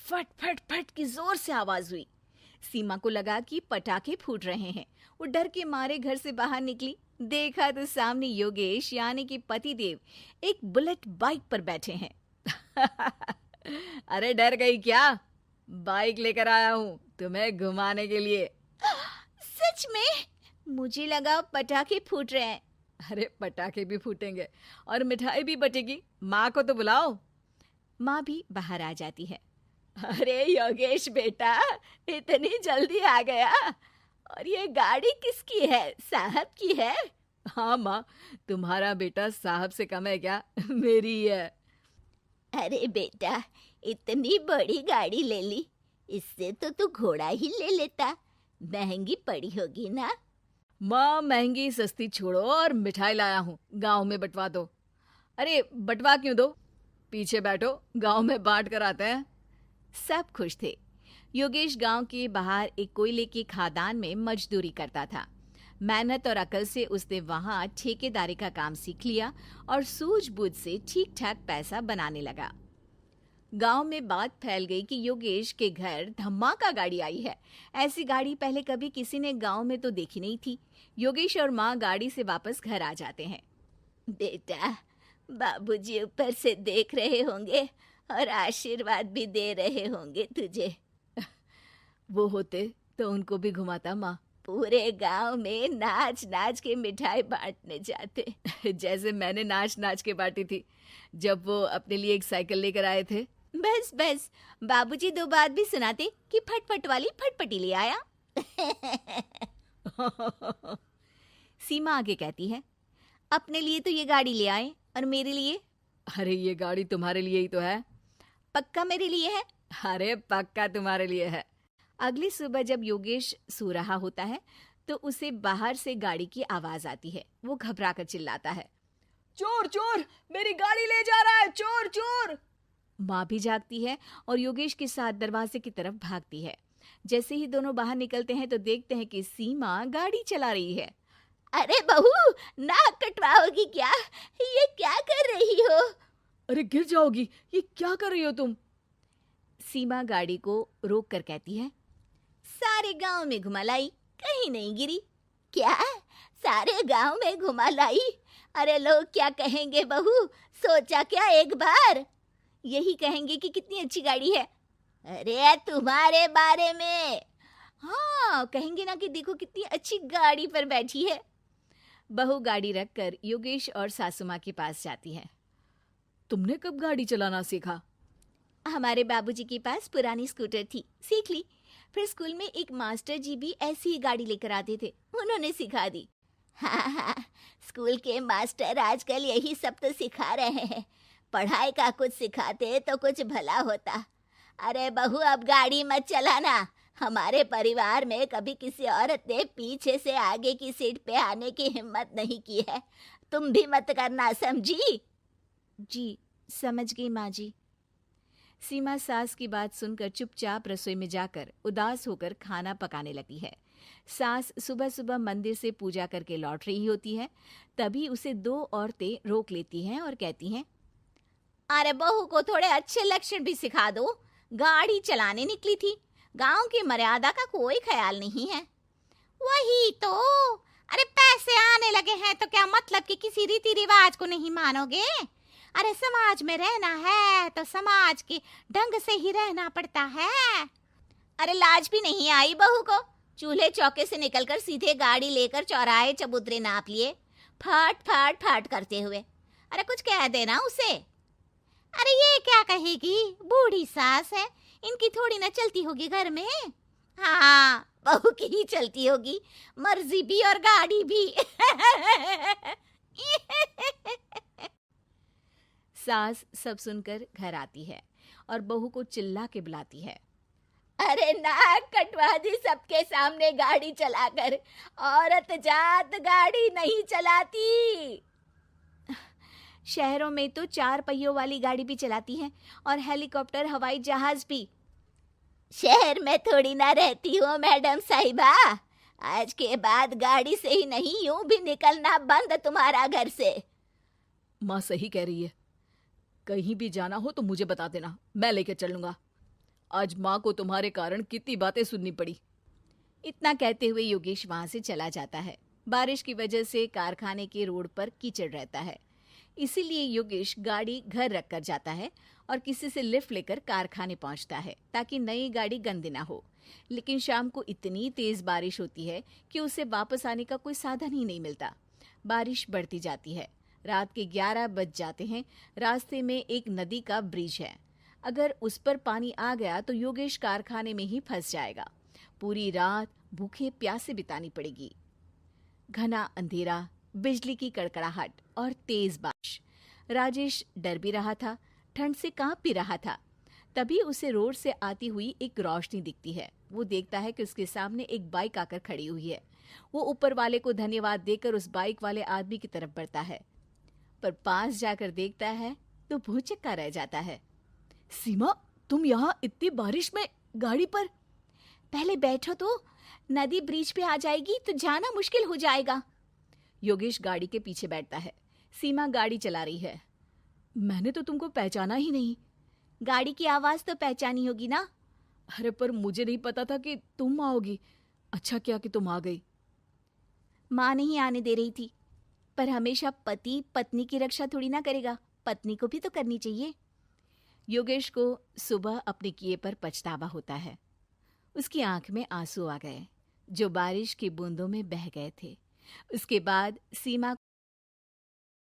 फट फट फट की जोर से आवाज हुई। सीमा को लगा कि पटाखे फूट रहे हैं। वो डर के मारे घर से बाहर निकली। देखा तो सामने योगेश यानी कि पतिदेव एक बुलेट बाइक पर बैठे हैं। अरे डर गई क्या? बाइक लेकर आया हूँ तुम्हें घुमाने के लिए। सच में? मुझे लगा पटाखे फूट रहे हैं। अरे पटाखे भी फूटेंगे और मिठाई भी बटेगी। माँ को तो बुलाओ। माँ भी बाहर आ जाती है। अरे योगेश बेटा, इतनी जल्दी आ गया? और ये गाड़ी किसकी है? साहब की है? हाँ माँ, तुम्हारा बेटा साहब से कम है क्या? मेरी ही है। अरे बेटा, इतनी बड़ी गाड़ी ले ली, इससे तो तू घोड़ा ही ले लेता। महंगी पड़ी होगी ना? माँ महंगी सस्ती छोड़ो और मिठाई लाया हूँ, गांव में बंटवा दो। अरे बंटवा क्यों दो? पीछे बैठो, गांव में बांट कर आते हैं। सब खुश थे। योगेश गांव के बाहर एक कोयले की खदान में मजदूरी करता था। मेहनत और अकल से उसने वहां ठेकेदारी का काम सीख लिया और सूझबूझ से ठीक ठाक पैसा बनाने लगा। गांव में बात फैल गई कि योगेश के घर धमाका गाड़ी आई है। ऐसी गाड़ी पहले कभी किसी ने गांव में तो देखी नहीं थी। योगेश और माँ गाड़ी से वापस घर आ जाते हैं। बेटा, बाबूजी ऊपर से देख रहे होंगे और आशीर्वाद भी दे रहे होंगे तुझे। वो होते तो उनको भी घुमाता माँ। पूरे गांव में नाच नाच के मिठाई बांटने जाते। जैसे मैंने नाच नाच के बांटी थी जब वो अपने लिए एक साइकिल लेकर आए थे। बस बस, बाबूजी दो बात भी सुनाते कि फटफट वाली फटपटी ले आया। सीमा आगे कहती है, अपने लिए तो ये गाड़ी ले आए और मेरे लिए? अरे ये गाड़ी तुम्हारे लिए ही तो है। पक्का मेरे लिए है? अरे पक्का तुम्हारे लिए है। अगली सुबह जब योगेश सो रहा होता है तो उसे बाहर से गाड़ी की आवाज आती है। वो घबरा कर चिल्लाता है, चोर चोर, मेरी गाड़ी ले जा रहा है, चोर चोर। माँ भी जागती है और योगेश के साथ दरवाजे की तरफ भागती है। जैसे ही दोनों बाहर निकलते हैं तो देखते हैं कि सीमा गाड़ी चला रही है। अरे बहू, नाक कटवाओगी क्या? ये क्या कर रही हो? अरे गिर जाओगी, ये क्या कर रही हो तुम? सीमा गाड़ी को रोक कर कहती है, सारे गांव में घुमा लाई, कहीं नहीं गिरी। क्या? सारे गांव में घुमा लाई? अरे लोग क्या कहेंगे बहू? सोचा क्या एक बार? यही कहेंगे कि कितनी अच्छी गाड़ी है। अरे तुम्हारे बारे में। हाँ, कहेंगे ना कि देखो कितनी अच्छी गाड़ी पर बैठी है। बहू गाड़ी रखकर योगेश और सासू माँ के पास जाती है। तुमने कब गाड़ी चलाना सीखा? हमारे बाबूजी के पास पुरानी स्कूटर थी, सीख ली। फिर स्कूल में एक मास्टर जी भी ऐसी ही गाड़ी लेकर आते थे, उन्होंने सिखा दी। हाँ हाँ, स्कूल के मास्टर आजकल यही सब तो सिखा रहे हैं। पढ़ाई का कुछ सिखाते तो कुछ भला होता। अरे बहू, अब गाड़ी मत चलाना। हमारे परिवार में कभी किसी औरत ने पीछे से आगे की सीट पे आने की हिम्मत नहीं की है। तुम भी मत करना, समझी? जी समझ गई माँ जी। सीमा सास की बात सुनकर चुपचाप रसोई में जाकर उदास होकर खाना पकाने लगती है। सास सुबह सुबह मंदिर से पूजा करके लौट रही होती है। तभी उसे दो औरतें रोक लेती हैं और कहती हैं, अरे बहू को थोड़े अच्छे लक्षण भी सिखा दो। गाड़ी चलाने निकली थी, गांव की मर्यादा का कोई ख्याल नहीं है। वही तो। अरे पैसे आने लगे हैं तो क्या मतलब कि किसी रीति रिवाज को नहीं मानोगे? अरे समाज में रहना है तो समाज के ढंग से ही रहना पड़ता है। अरे लाज भी नहीं आई बहू को? चूल्हे चौके से निकलकर सीधे गाड़ी लेकर चौराहे चबूतरे नाप लिए, फट फट फट करते हुए। अरे कुछ कह देना उसे। अरे ये क्या कहेगी? बूढ़ी सास है, इनकी थोड़ी ना चलती होगी घर में। हाँ, बहू की ही चलती होगी, मर्जी भी और गाड़ी भी। सास सब सुनकर घर आती है और बहू को चिल्ला के बुलाती है, अरे नाक कटवा दी सबके सामने गाड़ी चलाकर। औरत जात गाड़ी नहीं चलाती। शहरों में तो 4 पहियों वाली गाड़ी भी चलाती हैं और हेलीकॉप्टर, हवाई जहाज भी। शहर में थोड़ी ना रहती हो मैडम साहिबा। आज के बाद गाड़ी से ही नहीं, यूं भी निकलना बंद तुम्हारा घर से। माँ सही कह रही है, कहीं भी जाना हो तो मुझे बता देना, मैं लेकर चलूंगा। आज माँ को तुम्हारे कारण कितनी बातें सुननी पड़ी। इतना कहते हुए योगेश वहां से चला जाता है। बारिश की वजह से कारखाने के रोड पर कीचड़ रहता है, इसीलिए योगेश गाड़ी घर रख कर जाता है और किसी से लिफ्ट लेकर कारखाने पहुंचता है ताकि नई गाड़ी गंदी ना हो। लेकिन शाम को इतनी तेज बारिश होती है कि उसे वापस आने का कोई साधन ही नहीं मिलता। बारिश बढ़ती जाती है। रात के 11 बज जाते हैं। रास्ते में एक नदी का ब्रिज है। अगर उस पर पानी आ गया तो योगेश कारखाने में ही फंस जाएगा। पूरी रात भूखे प्यासे बितानी पड़ेगी। घना अंधेरा, बिजली की कड़कड़ाहट और तेज बारिश। राजेश डर भी रहा था, ठंड से कांप भी रहा था। तभी उसे रोड से आती हुई एक रोशनी दिखती है। वो देखता है कि उसके सामने एक बाइक आकर खड़ी हुई है। वो ऊपर वाले को धन्यवाद देकर उस बाइक वाले आदमी की तरफ बढ़ता है, पर पास जाकर देखता है तो भौचक्का रह जाता है। सीमा, तुम यहाँ इतनी बारिश में गाड़ी पर? पहले बैठो तो, नदी ब्रिज पे आ जाएगी तो जाना मुश्किल हो जाएगा। योगेश गाड़ी के पीछे बैठता है। सीमा गाड़ी चला रही है। मैंने तो तुमको पहचाना ही नहीं। गाड़ी की आवाज तो पहचानी होगी ना। अरे पर मुझे नहीं पता था कि तुम आओगी। अच्छा किया कि तुम आ गई। माँ नहीं आने दे रही थी, पर हमेशा पति पत्नी की रक्षा थोड़ी ना करेगा, पत्नी को भी तो करनी चाहिए। योगेश को सुबह अपने किए पर पछतावा होता है। उसकी आंख में आंसू आ गए जो बारिश की बूंदों में बह गए थे। उसके बाद सीमा